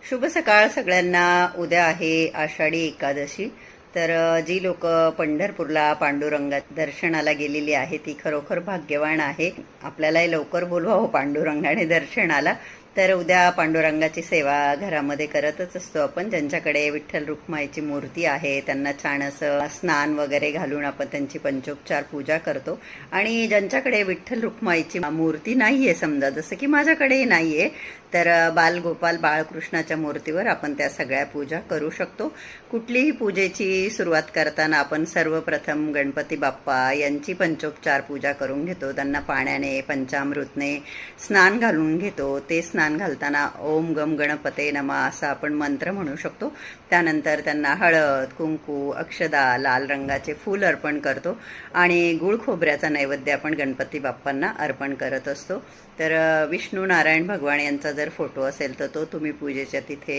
शुभ सकाळ सगळ्यांना। उद्या आहे आषाढी एकादशी। तर जी लोक पंढरपूरला पांडुरंगा दर्शनाला गेलेली आहे ती खरोखर भाग्यवान आहे। आपल्यालाही लवकर बोलवावं पांडुरंगाने दर्शनाला। तर उद्या पांडुरंगाची सेवा घरामध्ये करतच असतो आपण। ज्यांच्याकडे विठ्ठल रुक्माईची मूर्ती आहे त्यांना छान असं स्नान वगैरे घालून आपण त्यांची पंचोपचार पूजा करतो। आणि ज्यांच्याकडे विठ्ठल रुक्माईची मूर्ती नाहीये, समजा जसं की माझ्याकडेही नाहीये, तर बालगोपाल बाळकृष्णाच्या मूर्तीवर आपण त्या सगळ्या पूजा करू शकतो। कुठलीही पूजेची सुरुवात करताना आपण सर्वप्रथम गणपती बाप्पा यांची पंचोपचार पूजा करून घेतो। त्यांना पाण्याने पंचामृतने स्नान घालून घेतो। ते स्नान घालताना ओम गम गणपते नमः असा आपण मंत्र म्हणू शकतो। त्यानंतर त्यांना हळद कुंकू अक्षदा लाल रंगाचे फूल अर्पण करतो आणि गुळ खोबऱ्याचा नैवेद्य आपण गणपती बाप्पांना अर्पण करत असतो। तर विष्णू नारायण भगवान यांचा जर फोटो असेल तर तो तुम्ही पूजेच्या तिथे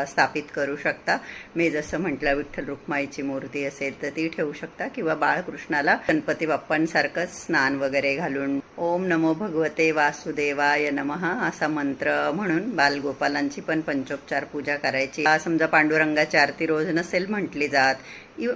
स्थापित करू शकता। मी जसं म्हटलं विठ्ठल रुक्माईची मूर्ती असेल तर ती ठेवू शकता, किंवा बाळकृष्णाला गणपती बाप्पांसारखंच स्नान वगैरे घालून ओम नमो भगवते वासुदेवाय नमः असा मंत्र म्हणून बालगोपालांची पण पंचोपचार पूजा करायची। समजा पांडुरंगाची आरती रोज नसेल म्हटली जात,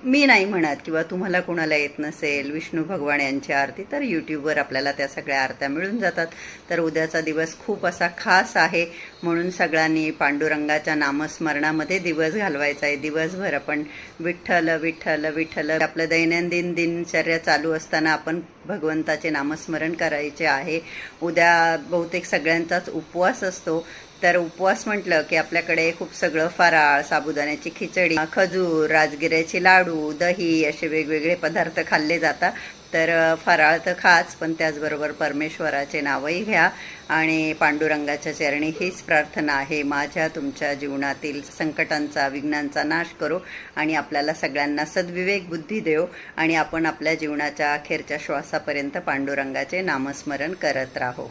मी नाही म्हणत, किंवा तुम्हाला कोणाला येत नसेल विष्णू भगवान यांची आरती, तर यूट्यूबवर आपल्याला त्या सगळ्या आरत्या मिळून जातात। तर उद्याचा दिवस खूप असा खास आहे, म्हणून सगळ्यांनी पांडुरंगाच्या नामस्मरणामध्ये दिवस घालवायचा आहे। दिवसभर आपण विठ्ठल विठ्ठल विठ्ठल आपलं दैनंदिन दिनचर्या चालू असताना आपण भगवंताचे नामस्मरण करायचे आहे। उद्या बहुतेक सगळ्यांचाच उपवास असतो। तर उपवास म्हटलं की आपल्याकडे खूप सगळं फराळ, साबुदाण्याची खिचडी, खजूर, राजगिऱ्याचे लाडू, दही असे वेगवेगळे पदार्थ खाल्ले जातात। तर फराळ तर खाच, पण त्याचबरोबर परमेश्वराचे नावही घ्या आणि पांडुरंगाच्या चरणी हीच प्रार्थना आहे, माझ्या तुमच्या जीवनातील संकटांचा विघ्नांचा नाश करो आणि आपल्याला सगळ्यांना सद्विवेक बुद्धी देव आणि आपण आपल्या जीवनाच्या अखेरच्या श्वासापर्यंत पांडुरंगाचे नामस्मरण करत राहो।